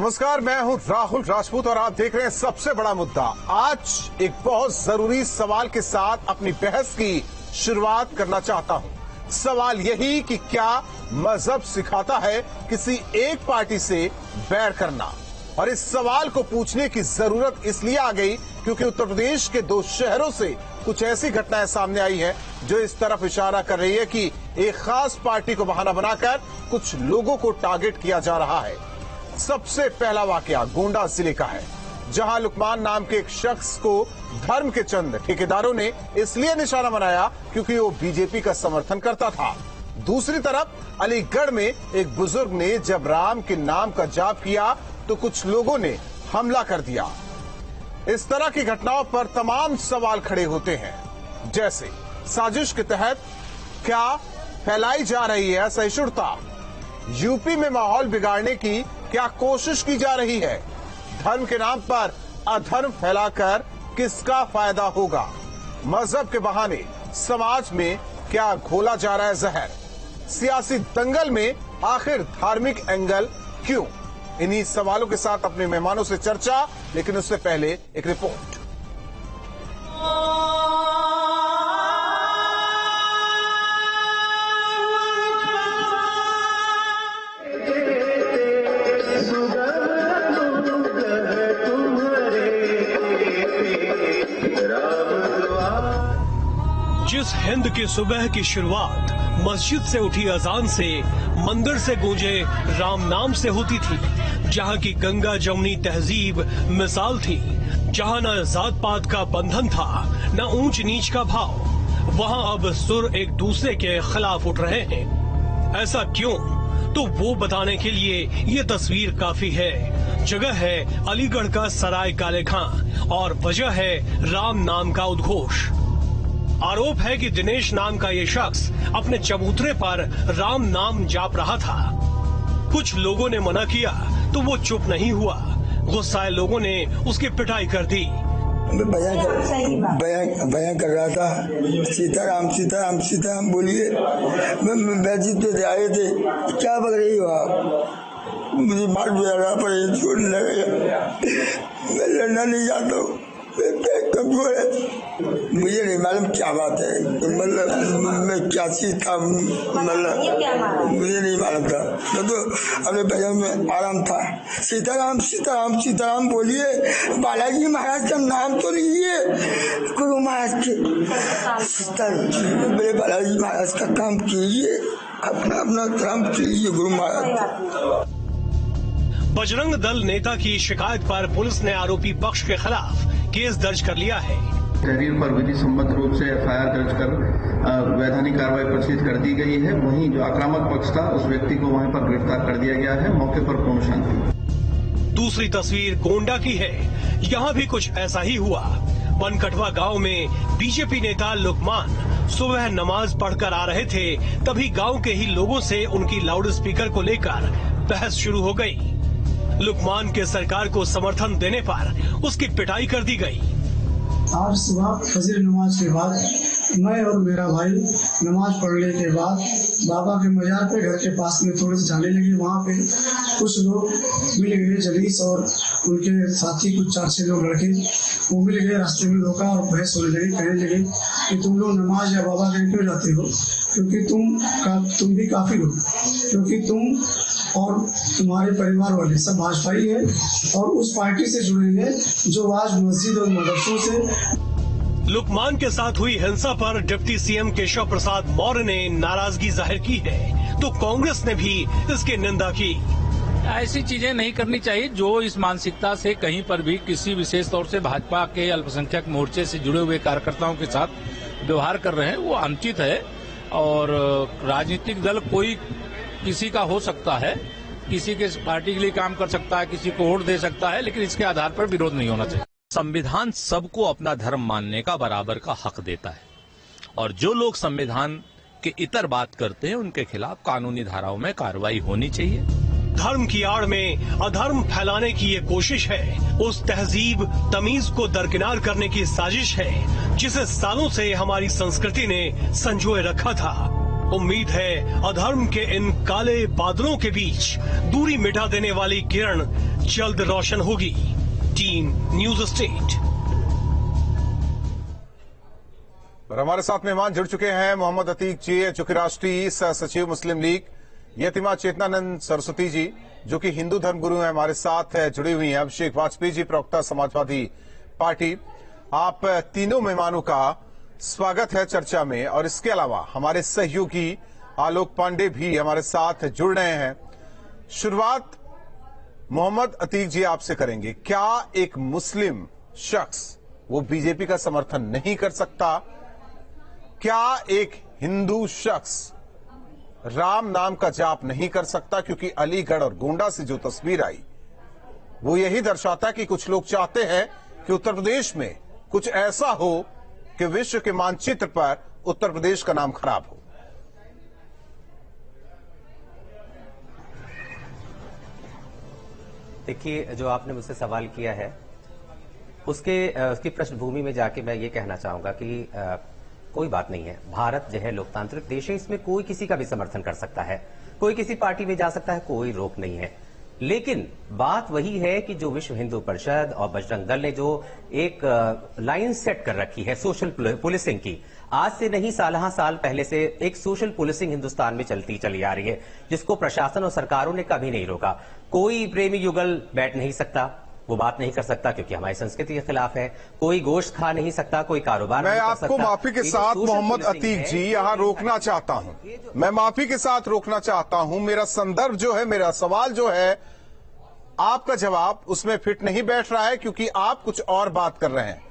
नमस्कार, मैं हूं राहुल राजपूत और आप देख रहे हैं सबसे बड़ा मुद्दा। आज एक बहुत जरूरी सवाल के साथ अपनी बहस की शुरुआत करना चाहता हूं। सवाल यही कि क्या मजहब सिखाता है किसी एक पार्टी से बैर करना? और इस सवाल को पूछने की जरूरत इसलिए आ गई क्योंकि उत्तर प्रदेश के 2 शहरों से कुछ ऐसी घटनाएं सामने आई हैं जो इस तरफ इशारा कर रही है कि एक खास पार्टी को बहाना बनाकर कुछ लोगों को टारगेट किया जा रहा है। सबसे पहला वाकया गोंडा जिले का है, जहां लुकमान नाम के एक शख्स को धर्म के चंद ठेकेदारों ने इसलिए निशाना बनाया क्योंकि वो बीजेपी का समर्थन करता था। दूसरी तरफ अलीगढ़ में एक बुजुर्ग ने जब राम के नाम का जाप किया तो कुछ लोगों ने हमला कर दिया। इस तरह की घटनाओं पर तमाम सवाल खड़े होते हैं, जैसे साजिश के तहत क्या फैलाई जा रही है सहिष्णुता? यूपी में माहौल बिगाड़ने की क्या कोशिश की जा रही है? धर्म के नाम पर अधर्म फैलाकर किसका फायदा होगा? मजहब के बहाने समाज में क्या घोला जा रहा है जहर? सियासी दंगल में आखिर धार्मिक एंगल क्यों? इन्हीं सवालों के साथ अपने मेहमानों से चर्चा, लेकिन उससे पहले एक रिपोर्ट। जिस हिंद की सुबह की शुरुआत मस्जिद से उठी अजान से, मंदिर से गूंजे राम नाम से होती थी, जहां की गंगा जमुनी तहजीब मिसाल थी, जहां न जात पात का बंधन था न ऊंच नीच का भाव, वहां अब सुर एक दूसरे के खिलाफ उठ रहे हैं। ऐसा क्यों? तो वो बताने के लिए ये तस्वीर काफी है। जगह है अलीगढ़ का सराय काले खां और वजह है राम नाम का उद्घोष। आरोप है कि दिनेश नाम का ये शख्स अपने चबूतरे पर राम नाम जाप रहा था। कुछ लोगों ने मना किया तो वो चुप नहीं हुआ। गुस्साए लोगों ने उसकी पिटाई कर दी। बयान कर रहा था, सीताराम सीताराम सीताराम बोलिए। मस्जिद पे आए थे, क्या बक रही हो आप? मुझे मार दिया पर छोड़ने लगा। मैं लड़ना नहीं चाहता हूँ, कमजोर है। मुझे नहीं मालूम क्या बात है, मतलब मैं क्या चीज था, मतलब मुझे नहीं मालूम था। तो अपने भजन में आराम था। सीताराम सीताराम सीताराम बोलिए। बालाजी महाराज का नाम तो लीजिए। गुरु महाराज के बड़े बालाजी महाराज का काम कीजिए, अपना काम कीजिए गुरु महाराज। बजरंग दल नेता की शिकायत पर पुलिस ने आरोपी पक्ष के खिलाफ केस दर्ज कर लिया है। तहरीर पर विधि सम्मत रूप से एफआईआर दर्ज कर वैधानिक कार्रवाई प्रसिद्ध कर दी गई है। वहीं जो आक्रामक पक्ष था उस व्यक्ति को वहां पर गिरफ्तार कर दिया गया है। मौके पर पूर्ण शांति। दूसरी तस्वीर गोंडा की है। यहाँ भी कुछ ऐसा ही हुआ। बनकटवा गांव में बीजेपी नेता लुकमान सुबह नमाज पढ़कर आ रहे थे, तभी गांव के ही लोगों से उनकी लाउड स्पीकर को लेकर बहस शुरू हो गई। लुकमान के सरकार को समर्थन देने पर उसकी पिटाई कर दी गई। आज सुबह फजर नमाज के बाद मैं और मेरा भाई नमाज पढ़ने के बाद बाबा के मजार पे घर के पास में थोड़े से जाने लगे। वहाँ पे कुछ लोग मिल गए, जलीस और उनके साथी कुछ 4-6 लोग लड़के वो मिल गए। रास्ते में रोका और बहस होने लगी। कहने लगे कि तुम लोग नमाज या बाबा के क्यों जाते हो, क्योंकि तुम भी काफिर हो, क्योंकि तुम और तुम्हारे परिवार वाले सब भाजपाई है और उस पार्टी से जुड़े हैं जो आज मस्जिद और मदरसों से। लुकमान के साथ हुई हिंसा पर डिप्टी सीएम केशव प्रसाद मौर्य ने नाराजगी जाहिर की है, तो कांग्रेस ने भी इसकी निंदा की। ऐसी चीजें नहीं करनी चाहिए। जो इस मानसिकता से कहीं पर भी किसी विशेष तौर से भाजपा के अल्पसंख्यक मोर्चे से जुड़े हुए कार्यकर्ताओं के साथ व्यवहार कर रहे हैं, वो अनुचित है। और राजनीतिक दल कोई किसी का हो सकता है, किसी के पार्टी के लिए काम कर सकता है, किसी को वोट दे सकता है, लेकिन इसके आधार पर विरोध नहीं होना चाहिए। संविधान सबको अपना धर्म मानने का बराबर का हक देता है और जो लोग संविधान के इतर बात करते हैं उनके खिलाफ कानूनी धाराओं में कार्रवाई होनी चाहिए। धर्म की आड़ में अधर्म फैलाने की ये कोशिश है, उस तहजीब तमीज को दरकिनार करने की साजिश है जिसे सालों से हमारी संस्कृति ने संजोए रखा था। उम्मीद है अधर्म के इन काले बादलों के बीच दूरी मिटा देने वाली किरण जल्द रोशन होगी। Team news state. और हमारे साथ मेहमान जुड़ चुके हैं मोहम्मद अतीक जी, जो कि राष्ट्रीय सह सचिव मुस्लिम लीग, यतिमा चेतनानंद सरस्वती जी, जो कि हिंदू धर्मगुरु हैं, हमारे साथ है, जुड़ी हुई हैं अभिषेक वाजपेयी जी, प्रवक्ता समाजवादी पार्टी। आप तीनों मेहमानों का स्वागत है चर्चा में। और इसके अलावा हमारे सहयोगी आलोक पांडे भी हमारे साथ जुड़ रहे हैं। शुरुआत मोहम्मद अतीक जी आपसे करेंगे। क्या एक मुस्लिम शख्स वो बीजेपी का समर्थन नहीं कर सकता? क्या एक हिंदू शख्स राम नाम का जाप नहीं कर सकता? क्योंकि अलीगढ़ और गोंडा से जो तस्वीर आई वो यही दर्शाता है कि कुछ लोग चाहते हैं कि उत्तर प्रदेश में कुछ ऐसा हो कि विश्व के मानचित्र पर उत्तर प्रदेश का नाम खराब हो। देखिए, जो आपने मुझसे सवाल किया है उसकी पृष्ठभूमि में जाके मैं ये कहना चाहूंगा कि कोई बात नहीं है। भारत जो है लोकतांत्रिक देश है, इसमें कोई किसी का भी समर्थन कर सकता है, कोई किसी पार्टी में जा सकता है, कोई रोक नहीं है। लेकिन बात वही है कि जो विश्व हिंदू परिषद और बजरंग दल ने जो एक लाइन सेट कर रखी है सोशल पुलिसिंग की, आज से नहीं साल पहले से एक सोशल पुलिसिंग हिंदुस्तान में चलती चली आ रही है, जिसको प्रशासन और सरकारों ने कभी नहीं रोका। कोई प्रेमी युगल बैठ नहीं सकता, वो बात नहीं कर सकता क्योंकि हमारी संस्कृति के खिलाफ है। कोई गोश्त खा नहीं सकता, कोई कारोबार नहीं कर सकता। मैं आपको माफी के साथ मोहम्मद अतीक जी यहाँ रोकना चाहता हूँ। मैं माफी के साथ रोकना चाहता हूँ। मेरा संदर्भ जो है, मेरा सवाल जो है, आपका जवाब उसमें फिट नहीं बैठ रहा है, क्योंकि आप कुछ और बात कर रहे हैं।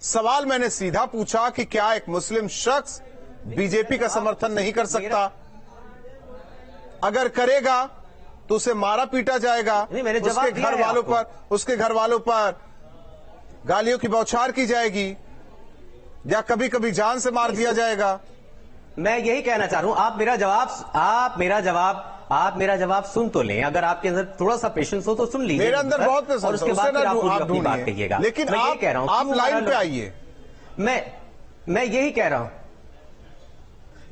सवाल मैंने सीधा पूछा कि क्या एक मुस्लिम शख्स बीजेपी का समर्थन नहीं कर सकता? अगर करेगा तो उसे मारा पीटा जाएगा, उसके घर वालों पर गालियों की बौछार की जाएगी, या कभी कभी जान से मार दिया जाएगा। मैं यही कहना चाह रहा हूं, आप मेरा जवाब सुन तो लें। अगर आपके अंदर थोड़ा सा पेशेंस हो तो सुन लीजिए। मेरे अंदर बहुत पेशेंस है, उसके बाद आप अपनी बात कहिएगा। लेकिन मैं यही कह रहा हूं, आप लाइन पे आइए। मैं यही कह रहा हूं,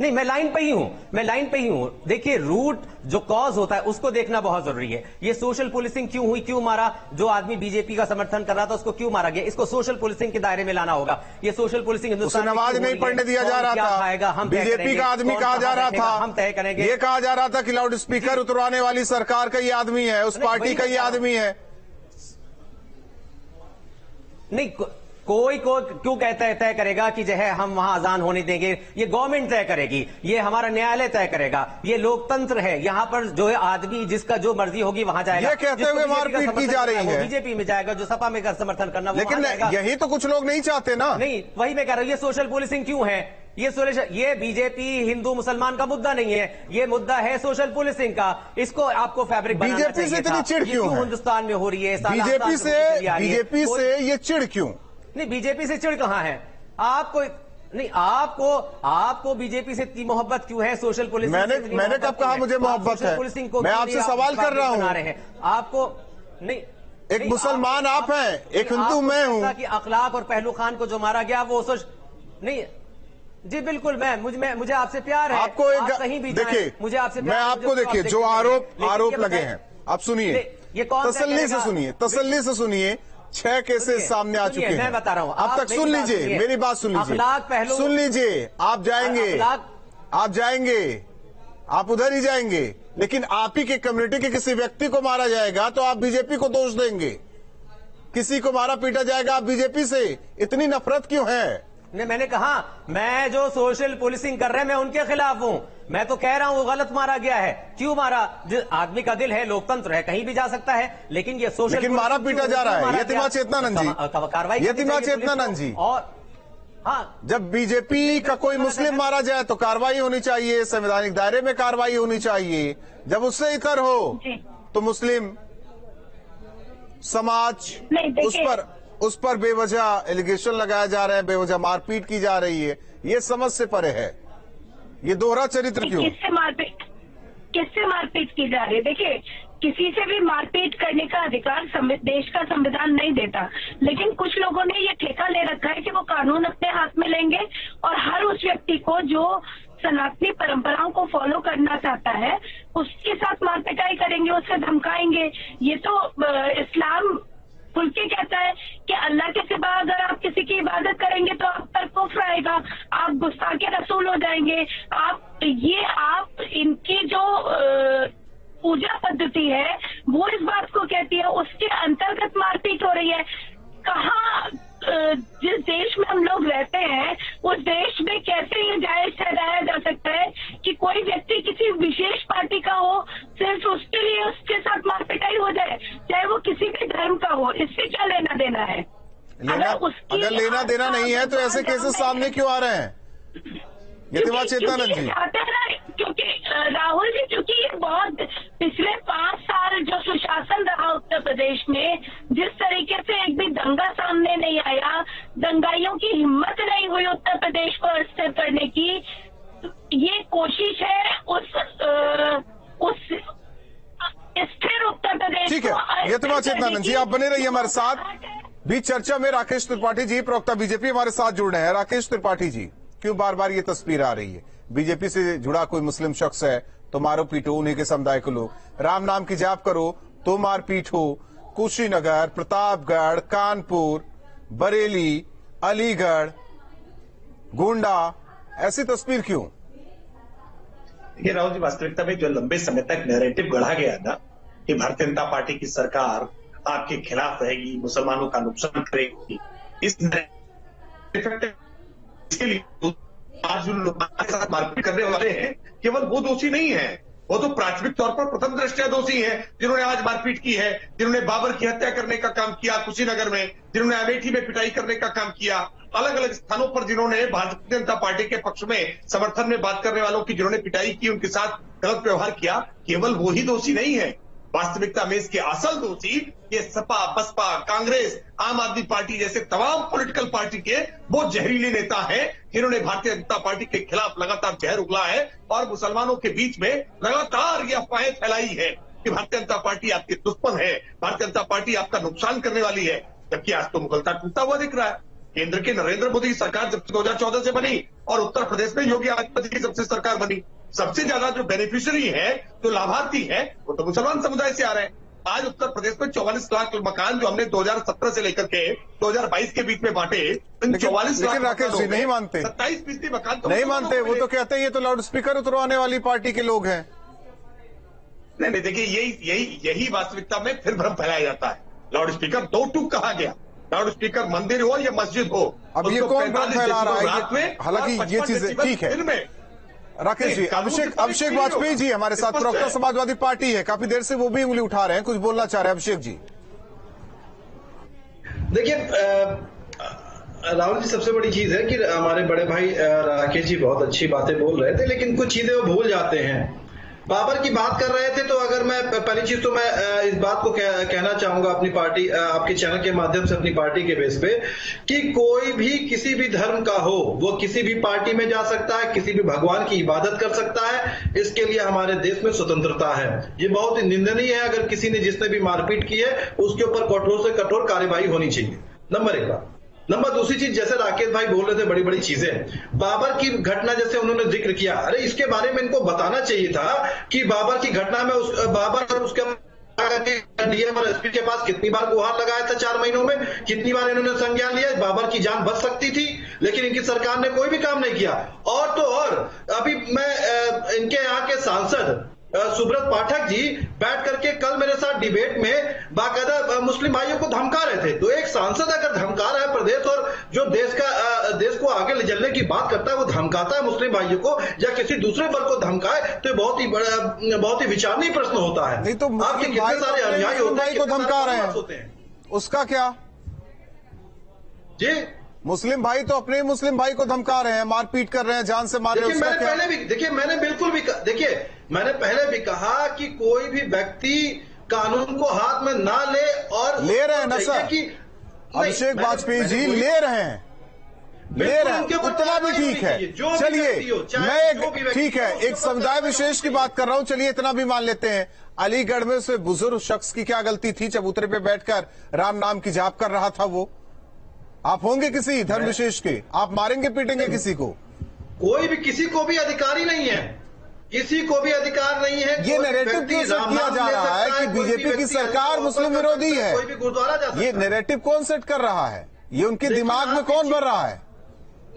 नहीं, मैं लाइन पे ही हूं। देखिए, रूट जो कॉज होता है उसको देखना बहुत जरूरी है। ये सोशल पुलिसिंग क्यों हुई, क्यों मारा? जो आदमी बीजेपी का समर्थन कर रहा था उसको क्यों मारा गया? इसको सोशल पुलिसिंग के दायरे में लाना होगा। ये सोशल पुलिसिंग हिंदुस्तान में नमाज नहीं पढ़ने दिया जा रहा था, बीजेपी का आदमी कहा जा रहा था, हम तय करेंगे। ये कहा जा रहा था कि लाउड स्पीकर उतरवाने वाली सरकार का ये आदमी है, उस पार्टी का ये आदमी है। नहीं, कोई को क्यों कहता है तय करेगा कि जो है हम वहां अजान होने देंगे? ये गवर्नमेंट तय करेगी, ये हमारा न्यायालय तय करेगा, ये लोकतंत्र है। यहाँ पर जो है आदमी जिसका जो मर्जी होगी वहां जाएगा। ये कहते हुए मारपीट की जा रही है, बीजेपी में जाएगा, जो सपा में समर्थन करना, लेकिन यही तो कुछ लोग नहीं चाहते ना। नहीं, वही मैं कह रहा हूं, ये सोशल पुलिसिंग क्यों है? ये बीजेपी हिंदू मुसलमान का मुद्दा नहीं है, ये मुद्दा है सोशल पुलिसिंग का। इसको आपको फैब्रिक बीजेपी से इतनी चिढ़ क्यों हिंदुस्तान में हो रही है? बीजेपी से ये चिढ़ क्यों? नहीं, बीजेपी से चिढ़ कहां है आपको? नहीं, आपको बीजेपी से इतनी मोहब्बत क्यों है? सोशल पुलिसिंग मैंने कब कहा मुझे मोहब्बत है? पुलिसिंग को मैं आपसे सवाल कर रहा हूं। आपको नहीं, एक मुसलमान आप हैं, एक हिंदू मैं हूं। कि अखलाक और पहलू खान को जो मारा गया वो सोच नहीं। जी बिल्कुल, मुझे आपसे प्यार है। आपको एक कहीं भी देखिए, मुझे आपसे मैं आपको देखिए, जो आरोप लगे हैं, आप सुनिए, ये कौन तसल्ली से सुनिए। 6 केसेस सामने आ चुके हैं। मैं बता रहा हूं, अब तक सुन लीजिए, मेरी बात सुन लीजिए, सुन लीजिए। आप जाएंगे, आप उधर ही जाएंगे, लेकिन आप ही के कम्युनिटी के किसी व्यक्ति को मारा जाएगा तो आप बीजेपी को दोष देंगे। किसी को मारा पीटा जाएगा, आप बीजेपी से इतनी नफरत क्यों है? मैंने कहा, मैं जो सोशल पुलिसिंग कर रहे हैं मैं उनके खिलाफ हूं। मैं तो कह रहा हूं वो गलत मारा गया है। क्यों मारा? जिस आदमी का दिल है, लोकतंत्र है, कहीं भी जा सकता है, लेकिन ये सोशल, लेकिन मारा पीटा जा रहा है। यतिमा चेतनानंद जी, और हाँ, जब बीजेपी का कोई मुस्लिम मारा जाए तो कार्रवाई होनी चाहिए, संवैधानिक दायरे में कार्रवाई होनी चाहिए। जब उससे इतर हो तो मुस्लिम समाज उस पर बेवजह एलिगेशन लगाया जा रहा है, बेवजह मारपीट की जा रही है। ये समझ से परे है। ये दोहरा चरित्र क्यों? किससे मारपीट की जा रही है? देखिए, किसी से भी मारपीट करने का अधिकार देश का संविधान नहीं देता, लेकिन कुछ लोगों ने ये ठेका ले रखा है कि वो कानून अपने हाथ में लेंगे और हर उस व्यक्ति को जो सनातनी परंपराओं को फॉलो करना चाहता है उसके साथ मारपिटाई करेंगे, उसे धमकाएंगे। ये तो इस्लाम खुल के कहता है कि अल्लाह के सिवा अगर आप किसी की इबादत करेंगे तो आप पर कुफ्र आएगा, आप गुस्ताखे रसूल हो जाएंगे। आप इनकी जो पूजा पद्धति है वो इस बात को कहती है, उसके अंतर्गत मारपीट हो रही है। कहाँ जिस देश में हम लोग रहते हैं उस देश में कैसे ये जायज ठहराया जा सकता है कि कोई व्यक्ति किसी विशेष पार्टी का हो, सिर्फ उसके लिए उसके साथ मारपिटाई हो जाए, चाहे वो किसी भी धर्म का हो। इससे क्या लेना देना है? अगर लेना देना नहीं है तो ऐसे केसेस सामने क्यों आ रहे हैं? यतिमा चेतनानंद जी, क्योंकि राहुल जी, क्योंकि ये बहुत पिछले 5 साल जो सुशासन रहा उत्तर प्रदेश में, जिस तरीके से एक भी दंगा सामने नहीं आया, दंगाइयों की हिम्मत नहीं हुई उत्तर प्रदेश को अस्थिर करने की, ये कोशिश है उस स्थिर उत्तर प्रदेश। ठीक है यतिमा चेतनानंद जी, आप बने रहिए हमारे साथ। भी चर्चा में राकेश त्रिपाठी जी, प्रवक्ता बीजेपी, हमारे साथ जुड़ रहे हैं। राकेश त्रिपाठी जी, क्यों बार बार ये तस्वीर आ रही है? बीजेपी से जुड़ा कोई मुस्लिम शख्स है तो मारो पीटो उन्हीं के समुदाय के लोग, राम नाम की जाप करो तो मारपीट हो। कुशीनगर, प्रतापगढ़, कानपुर, बरेली, अलीगढ़, गोंडा, ऐसी तस्वीर क्यों? देखिए राहुल जी, वास्तविकता में जो लंबे समय तक नैरेटिव गढ़ा गया ना कि भारतीय जनता पार्टी की सरकार आपके खिलाफ रहेगी, मुसलमानों का नुकसान करेगी, इस इसके लिए आज जो लोग के साथ मारपीट करने वाले हैं केवल वो दोषी नहीं है, वो तो प्राथमिक तौर पर प्रथम दृष्टया दोषी हैं जिन्होंने आज मारपीट की है, जिन्होंने बाबर की हत्या करने का काम किया कुशीनगर में, जिन्होंने अमेठी में पिटाई करने का काम किया, अलग अलग स्थानों पर जिन्होंने भारतीय जनता पार्टी के पक्ष में समर्थन में बात करने वालों की जिन्होंने पिटाई की, उनके साथ गलत व्यवहार किया, केवल वो ही दोषी नहीं है। वास्तविकता में इसके असल दोषी ये सपा, बसपा, कांग्रेस, आम आदमी पार्टी जैसे तमाम पॉलिटिकल पार्टी के वो जहरीले नेता हैं जिन्होंने भारतीय जनता पार्टी के खिलाफ लगातार जहर उगला है और मुसलमानों के बीच में लगातार ये अफवाहें फैलाई है कि भारतीय जनता पार्टी आपके दुश्मन है, भारतीय जनता पार्टी आपका नुकसान करने वाली है। जबकि आज तो मुगलता टूटता हुआ दिख रहा है। केंद्र की नरेंद्र मोदी सरकार जब 2014 से बनी और उत्तर प्रदेश में योगी आदित्यनाथ की सबसे सरकार बनी, सबसे ज्यादा जो बेनिफिशियरी है, जो लाभार्थी है, वो तो मुसलमान समुदाय से आ रहे हैं। आज उत्तर प्रदेश में 44 लाख मकान जो हमने 2017 से लेकर के 2022 के बीच में बांटे, इन 44 लाख राकेश जी नहीं मानते, 27% मकान तो नहीं मानते, वो तो कहते हैं ये तो लाउड स्पीकर उतरवाने वाली पार्टी के लोग हैं। नहीं, देखिए यही वास्तविकता में फिर भ्रम फैलाया जाता है। लाउड स्पीकर 2 टूक कहा गया, लाउड स्पीकर मंदिर हो या मस्जिद हो। अब ये कौन भ्रम फैला रहा है? हालांकि ये चीजें ठीक है। राकेश जी, अभिषेक वाजपेयी जी हमारे साथ, प्रवक्ता समाजवादी पार्टी है, काफी देर से वो भी उंगली उठा रहे हैं, कुछ बोलना चाह रहे हैं अभिषेक जी। देखिए राहुल जी, सबसे बड़ी चीज है कि हमारे बड़े भाई राकेश जी बहुत अच्छी बातें बोल रहे थे, लेकिन कुछ चीजें वो भूल जाते हैं। बाबर की बात कर रहे थे तो अगर मैं पहली चीज तो मैं इस बात को कहना चाहूंगा अपनी पार्टी, आपके चैनल के माध्यम से अपनी पार्टी के बेस पे, कि कोई भी किसी भी धर्म का हो वो किसी भी पार्टी में जा सकता है, किसी भी भगवान की इबादत कर सकता है। इसके लिए हमारे देश में स्वतंत्रता है। ये बहुत ही निंदनीय है। अगर किसी ने जिसने भी मारपीट की है उसके ऊपर कठोर से कठोर कार्यवाही होनी चाहिए, नंबर 1 बात। नंबर दूसरी चीज, जैसे राकेश भाई बोल रहे थे बड़ी बड़ी चीजें, बाबर की घटना जैसे उन्होंने जिक्र किया, अरे इसके बारे में इनको बताना चाहिए था कि बाबर की घटना में बाबर और उसके डीएम और एसपी के पास कितनी बार गुहार लगाया था 4 महीनों में, कितनी बार इन्होंने संज्ञान लिया। बाबर की जान बच सकती थी, लेकिन इनकी सरकार ने कोई भी काम नहीं किया। और तो और अभी मैं इनके यहाँ के सांसद सुब्रत पाठक जी बैठ करके कल मेरे साथ डिबेट में बाकायदा मुस्लिम भाइयों को धमका रहे थे। तो एक सांसद अगर धमका रहा है प्रदेश और जो देश को आगे ले चलने की बात करता है वो धमकाता है मुस्लिम भाइयों को या किसी दूसरे वर्ग को धमकाए, तो बहुत ही विचारणीय प्रश्न होता है। नहीं तो आपके कितने सारे अनुयायी होते हैं, को धमका रहे हैं, उसका क्या जी? मुस्लिम भाई तो अपने मुस्लिम भाई को धमका रहे हैं, मारपीट कर रहे हैं, जान से मार रहे हैं। मैंने पहले भी कहा कि कोई भी व्यक्ति कानून को हाथ में ना ले, और ले रहे हैं ना सर, अभिषेक वाजपेयी जी ले रहे हैं, उतना भी ठीक है। चलिए मैं ठीक है एक समुदाय विशेष की बात कर रहा हूं, चलिए इतना भी मान लेते हैं। अलीगढ़ में उस बुजुर्ग शख्स की क्या गलती थी? चबूतरे पे बैठकर राम नाम की जाप कर रहा था वो। आप होंगे किसी धर्म विशेष के, आप मारेंगे पीटेंगे किसी को? कोई भी किसी को भी अधिकार ही नहीं है, किसी को भी अधिकार नहीं है। ये नैरेटिव क्यों सेट किया जा रहा है कि बीजेपी की सरकार मुस्लिम विरोधी है? कोई भी गुरुद्वारा जा सकता है। ये नैरेटिव कौन सेट कर रहा है? ये उनके दिमाग में कौन भर रहा है?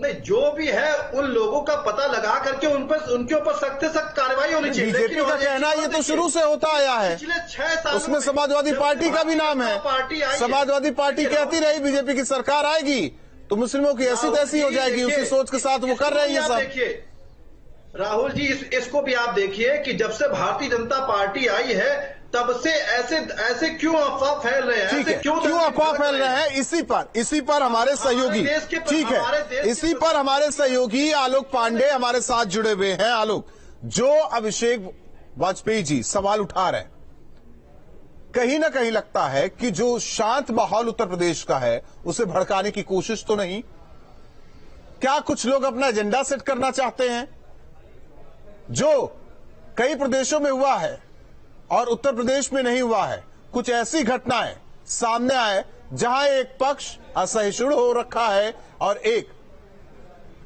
नहीं, जो भी है उन लोगों का पता लगा करके उनके ऊपर सख्त से सख्त कार्रवाई होनी चाहिए। बीजेपी का कहना ये तो शुरू से होता आया है, पिछले 6 साल उसमें समाजवादी पार्टी का भी नाम है। समाजवादी पार्टी कहती रही बीजेपी की सरकार आएगी तो मुस्लिमों की ऐसी तैसी हो जाएगी, उसी सोच के साथ वो कर रहे हैं ये सब। देखिए राहुल जी, इसको भी आप देखिए कि जब से भारतीय जनता पार्टी आई है तब से ऐसे क्यों अफवाह फैल रहे हैं? ठीक है, क्यों अफवाह फैल रहे हैं? इसी पर हमारे सहयोगी, ठीक है, इसी पर हमारे सहयोगी आलोक पांडे हमारे साथ जुड़े हुए हैं। आलोक, जो अभिषेक वाजपेयी जी सवाल उठा रहे हैं, कहीं ना कहीं लगता है कि जो शांत माहौल उत्तर प्रदेश का है उसे भड़काने की कोशिश तो नहीं? क्या कुछ लोग अपना एजेंडा सेट करना चाहते हैं? जो कई प्रदेशों में हुआ है और उत्तर प्रदेश में नहीं हुआ है, कुछ ऐसी घटनाएं सामने आए जहां एक पक्ष असहिष्णु हो रखा है और एक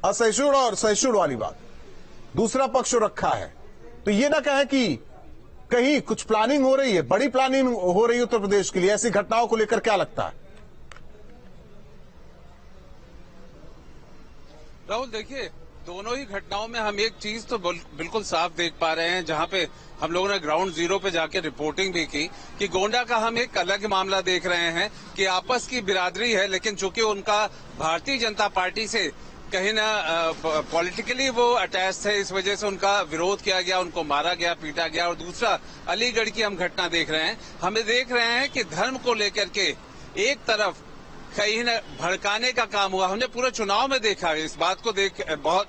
असहिष्णु और सहिष्णु वाली बात दूसरा पक्ष हो रखा है, तो ये ना कहें कि कहीं कुछ प्लानिंग हो रही है, बड़ी प्लानिंग हो रही है उत्तर प्रदेश के लिए? ऐसी घटनाओं को लेकर क्या लगता है? राहुल, देखिए, दोनों ही घटनाओं में हम एक चीज तो बिल्कुल साफ देख पा रहे हैं, जहां पे हम लोगों ने ग्राउंड जीरो पे जाके रिपोर्टिंग भी की कि गोंडा का हम एक अलग मामला देख रहे हैं कि आपस की बिरादरी है, लेकिन चूंकि उनका भारतीय जनता पार्टी से कहीं ना पॉलिटिकली वो अटैच थे, इस वजह से उनका विरोध किया गया, उनको मारा गया, पीटा गया। और दूसरा अलीगढ़ की हम घटना देख रहे हैं। हमें देख रहे हैं कि धर्म को लेकर के एक तरफ कहीं न भड़काने का काम हुआ। हमने पूरे चुनाव में देखा इस बात को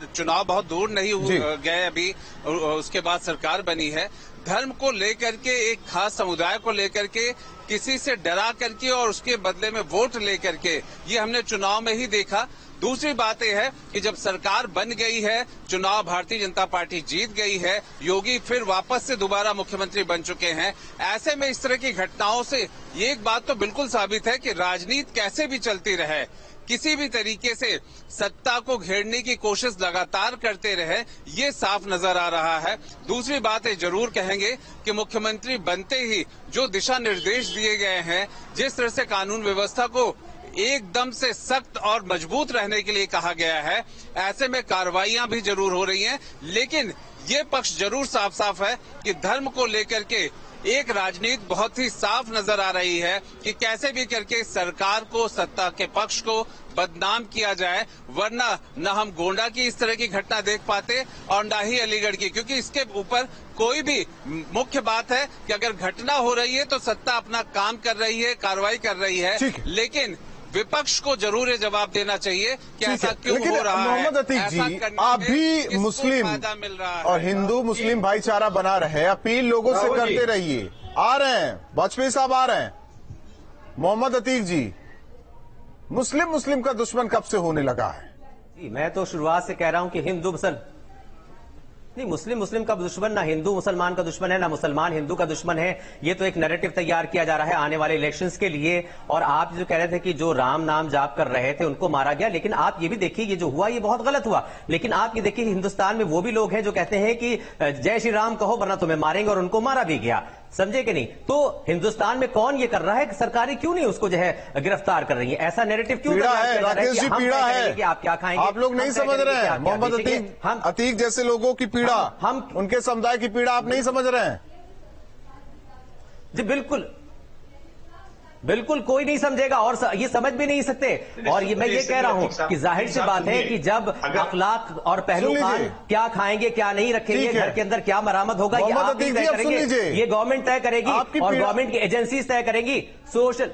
चुनाव बहुत दूर नहीं गए अभी, उसके बाद सरकार बनी है। धर्म को लेकर के, एक खास समुदाय को लेकर के किसी से डरा करके और उसके बदले में वोट लेकर के, ये हमने चुनाव में ही देखा। दूसरी बात यह है कि जब सरकार बन गई है, चुनाव भारतीय जनता पार्टी जीत गई है, योगी फिर वापस से दोबारा मुख्यमंत्री बन चुके हैं, ऐसे में इस तरह की घटनाओं से ये एक बात तो बिल्कुल साबित है कि राजनीति कैसे भी चलती रहे, किसी भी तरीके से सत्ता को घेरने की कोशिश लगातार करते रहे, ये साफ नजर आ रहा है। दूसरी बात ये जरूर कहेंगे कि मुख्यमंत्री बनते ही जो दिशा निर्देश दिए गए हैं, जिस तरह से कानून व्यवस्था को एकदम से सख्त और मजबूत रहने के लिए कहा गया है, ऐसे में कार्रवाइयां भी जरूर हो रही हैं, लेकिन ये पक्ष जरूर साफ साफ है कि धर्म को लेकर के एक राजनीति बहुत ही साफ नजर आ रही है कि कैसे भी करके सरकार को, सत्ता के पक्ष को बदनाम किया जाए, वरना न हम गोंडा की इस तरह की घटना देख पाते और न ही अलीगढ़ की, क्योंकि इसके ऊपर कोई भी मुख्य बात है कि अगर घटना हो रही है तो सत्ता अपना काम कर रही है, कार्रवाई कर रही है, लेकिन विपक्ष को जरूर ये जवाब देना चाहिए कि ऐसा क्यों हो रहा है। मोहम्मद अतीक जी, आप भी मुस्लिम और हिंदू मुस्लिम भाईचारा बना रहे, अपील लोगों से करते रहिए। आ रहे हैं वाजपेयी साहब, आ रहे हैं। मोहम्मद अतीक जी, मुस्लिम का दुश्मन कब से होने लगा है? जी, मैं तो शुरुआत से कह रहा हूं कि हिंदू नहीं, मुस्लिम का दुश्मन, ना हिंदू मुसलमान का दुश्मन है, ना मुसलमान हिंदू का दुश्मन है। ये तो एक नैरेटिव तैयार किया जा रहा है आने वाले इलेक्शंस के लिए। और आप जो कह रहे थे कि जो राम नाम जाप कर रहे थे उनको मारा गया, लेकिन आप ये भी देखिए ये जो हुआ ये बहुत गलत हुआ। लेकिन आप ये देखिए हिंदुस्तान में वो भी लोग हैं जो कहते हैं कि जय श्री राम कहो वरना तुम्हें मारेंगे, और उनको मारा भी गया। समझे कि नहीं? तो हिंदुस्तान में कौन ये कर रहा है कि सरकारें क्यों नहीं उसको जो है गिरफ्तार कर रही है? ऐसा नैरेटिव क्यों पीड़ा है? राकेश जी, पीड़ा है कि आप क्या खाएंगे? आप लोग नहीं समझ रहे हैं मोहम्मद अतीक जैसे लोगों की पीड़ा, हम उनके समुदाय की पीड़ा आप नहीं समझ रहे हैं। जी बिल्कुल कोई नहीं समझेगा और ये समझ भी नहीं सकते। और मैं ये कह रहा हूं कि जाहिर सी बात है कि जब अखलाक और पहलुकान क्या खाएंगे क्या नहीं रखेंगे, घर के अंदर क्या बरामद होगा, ये आप तय करेंगे, ये गवर्नमेंट तय करेगी और गवर्नमेंट की एजेंसीज तय करेंगी। सोशल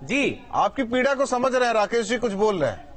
जी, आपकी पीड़ा को समझ रहे हैं। राकेश जी कुछ बोल रहे हैं।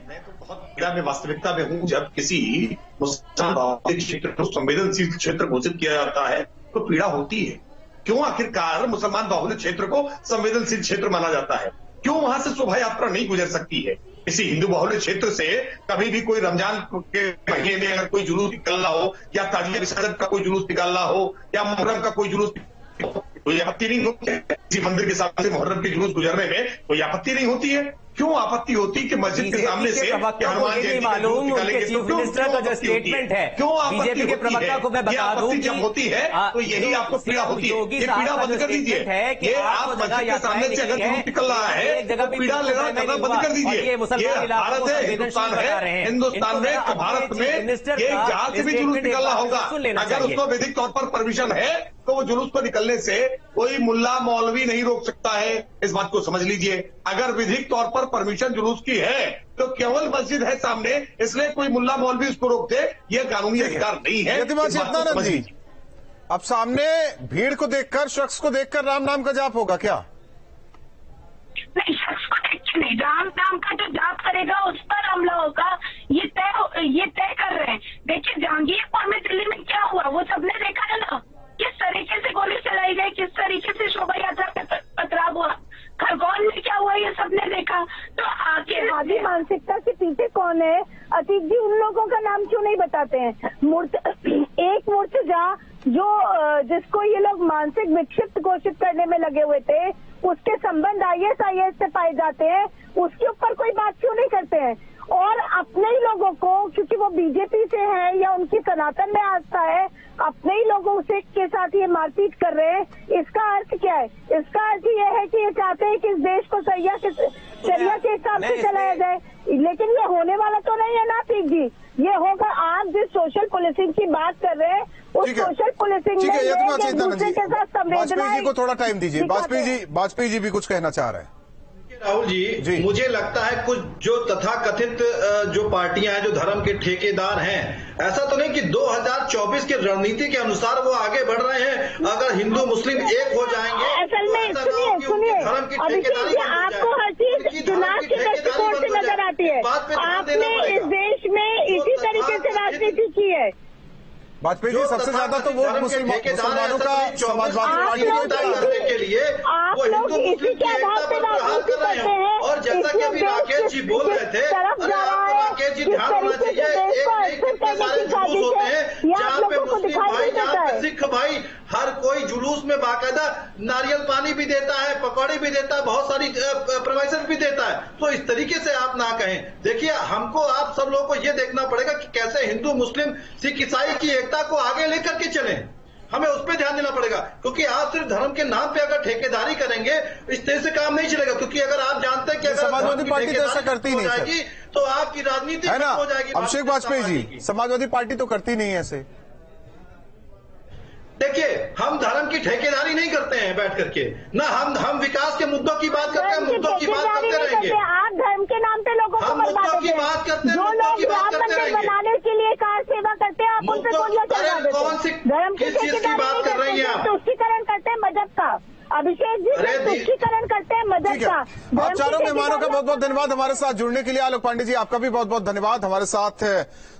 मैं तो बहुत पीड़ा में, वास्तविकता में हूं। जब किसी मुसलमान क्षेत्र को संवेदनशील क्षेत्र घोषित किया जाता है तो पीड़ा होती है। क्यों आखिरकार मुसलमान बाहुल्य क्षेत्र को संवेदनशील क्षेत्र माना जाता है? क्यों वहां से शोभा यात्रा नहीं गुजर सकती है? किसी हिंदू बाहुल्य क्षेत्र से कभी भी कोई रमजान के महीने में अगर कोई जुलूस निकलना हो, या ताजिया विसर्जन का कोई जुलूस निकालना हो, या मुहर्रम का कोई जुलूस तो आपत्ति नहीं होती है? किसी मंदिर के सामने मुहर्रम के जुलूस गुजरने में कोई आपत्ति नहीं होती है? क्यों आपत्ति होती कि मस्जिद के सामने से हनुमान जयंती मालूम उनके चीफ मिनिस्टर का जो स्टेटमेंट है, क्यों बीजेपी के प्रवक्ता को मैं बता दूं जब होती है तो यही आपको पीड़ा होती है। ये पीड़ा बंद कर दीजिए। ये आप मस्जिद के सामने से अगर जुलूस निकल रहा है तो पीड़ा लेना करना बंद कर दीजिए। ये भारत है, हिंदुस्तान है। हिंदुस्तान में भारत में ये जहां से भी जुलूस निकलना होगा, अगर उसको वैधिक तौर पर परमिशन है तो वो जुलूस को निकलने से कोई मुल्ला मौलवी नहीं रोक सकता है। इस बात को समझ लीजिए। अगर विधिक तौर पर परमिशन जुलूस की है तो केवल मस्जिद है सामने, इसलिए कोई मुल्ला मौलवी उसको रोक दे, यह कानूनी अधिकार नहीं है। अब सामने भीड़ को देखकर, शख्स को देखकर राम नाम का जाप होगा क्या? नहीं, शख्स को देख के नहीं, राम नाम का जो जाप करेगा उस पर हमला होगा, ये तय कर रहे हैं। देखिए जहांगीरपुर में दिल्ली में क्या हुआ वो सबने देखा है ना, किस तरीके से गोली चलाई गई, किस तरीके से शोभा यात्रा में पथराव हुआ। खरगोन में क्या हुआ ये सबने देखा। तो आगे आदि मानसिकता के पीछे कौन है? अतीक जी उन लोगों का नाम क्यों नहीं बताते हैं? एक मुर्तजा जो जिसको ये लोग मानसिक विक्षिप्त घोषित करने में लगे हुए थे, उसके संबंध IAS से पाए जाते हैं, उसके ऊपर कोई बात क्यों नहीं करते हैं? और अपने ही लोगों को, क्योंकि वो बीजेपी से है या उनकी सनातन में आस्था है, अपने ही लोगों से के साथ ये मारपीट कर रहे हैं। इसका अर्थ क्या है? इसका अर्थ ये है कि ये चाहते हैं कि इस देश को शरिया के हिसाब से चलाया जाए, लेकिन ये होने वाला तो नहीं है ना अतीक जी। ये होगा, आप जिस सोशल पुलिसिंग की बात कर रहे हैं उस सोशल पुलिसिंग में दूसरे के साथ संवेदना। वाजपेयी जी को थोड़ा टाइम दीजिए। वाजपेयी जी भी कुछ कहना चाह रहे हैं। राहुल जी, मुझे लगता है कुछ जो तथाकथित जो पार्टियां हैं, जो धर्म के ठेकेदार हैं, ऐसा तो नहीं कि 2024 की रणनीति के अनुसार वो आगे बढ़ रहे हैं। अगर हिंदू मुस्लिम एक हो जाएंगे, असल में सुनिए धर्म की ठेकेदारी आपको हर चीज चुनाव के दृष्टिकोण से नजर आती है। आपने इस देश में इसी तरीके से राजनीति की है। वाजपेयी जी सबसे ज्यादा तो वोट मुसलमानों का समाजवादी करने के लिए वो हिंदू मुस्लिम की एकता बरकरार कर रहे हैं। और जैसा कि अभी राकेश जी बोल रहे थे, राकेश जी ध्यान होना चाहिए, एक इतने सारे जुलूस होते हैं जहाँ पे मुस्लिम भाई, जहाँ पे सिख भाई, हर कोई जुलूस में बाकायदा नारियल पानी भी देता है, पकौड़ी भी देता है, बहुत सारी प्रवाइजन भी देता है। तो इस तरीके से आप ना कहें। देखिए, हमको आप सब लोगों को ये देखना पड़ेगा कि कैसे हिंदू मुस्लिम सिख ईसाई की एकता को आगे लेकर के चलें। हमें उस पर ध्यान देना पड़ेगा, क्योंकि आप सिर्फ धर्म के नाम पे अगर ठेकेदारी करेंगे इस तरह से काम नहीं चलेगा। क्योंकि अगर आप जानते हैं कि अगर समाजवादी पार्टी तो ऐसा करती नहीं जाएगी तो आपकी राजनीति है ना। हो जाएगी। अभिषेक वाजपेयी जी, समाजवादी पार्टी तो करती नहीं है ऐसे। देखिए, हम धर्म की ठेकेदारी नहीं करते हैं बैठ करके ना, हम विकास के मुद्दों की बात करते हैं, मुद्दों की बात करते रहेंगे। आप धर्म के नाम पे लोगों को मुद्दों की बात करते हैं, जो लोग राम मंदिर बनाने के लिए कार सेवा करते हैं, आप उन पे गोलियां चला देते हैं। कौन सी धर्म किस चीज की बात कर रही हैं आप? तुष्टीकरण करते हैं मजहब का। अभिषेक जी तुष्टीकरण करते हैं मजहब का। आप चारों मेहमानों का बहुत बहुत धन्यवाद हमारे साथ जुड़ने के लिए। आलोक पांडे जी, आपका भी बहुत बहुत धन्यवाद हमारे साथ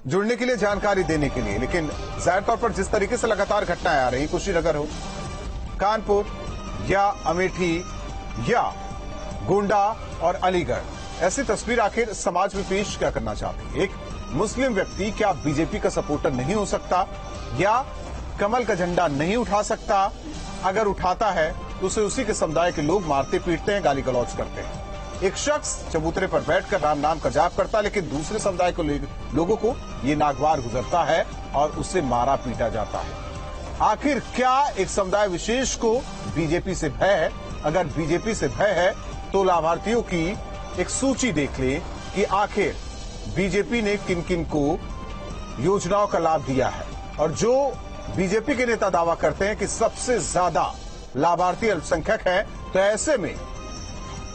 जुड़ने के लिए, जानकारी देने के लिए। लेकिन जाहिर तौर पर जिस तरीके से लगातार घटनाएं आ रही, कुशीनगर हो, कानपुर या अमेठी या गोंडा और अलीगढ़, ऐसी तस्वीर आखिर समाज में पेश क्या करना चाहती है? एक मुस्लिम व्यक्ति क्या बीजेपी का सपोर्टर नहीं हो सकता या कमल का झंडा नहीं उठा सकता? अगर उठाता है तो उसे उसी के समुदाय के लोग मारते पीटते हैं, गाली गलौज करते हैं। एक शख्स चबूतरे पर बैठकर राम नाम का जाप करता है, लेकिन दूसरे समुदाय को लोगों को ये नागवार गुजरता है और उससे मारा पीटा जाता है। आखिर क्या एक समुदाय विशेष को बीजेपी से भय है? अगर बीजेपी से भय है तो लाभार्थियों की एक सूची देख ले कि आखिर बीजेपी ने किन किन को योजनाओं का लाभ दिया है। और जो बीजेपी के नेता दावा करते हैं कि सबसे ज्यादा लाभार्थी अल्पसंख्यक है, तो ऐसे में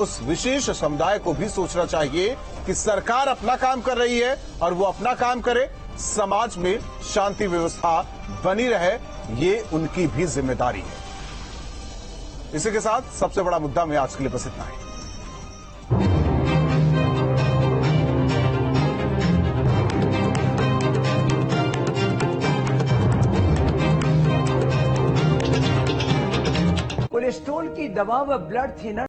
उस विशेष समुदाय को भी सोचना चाहिए कि सरकार अपना काम कर रही है और वो अपना काम करे, समाज में शांति व्यवस्था बनी रहे, ये उनकी भी जिम्मेदारी है। इसी के साथ सबसे बड़ा मुद्दा में आज के लिए बस इतना ही। कोलेस्ट्रॉल की दवा व ब्लड थिनर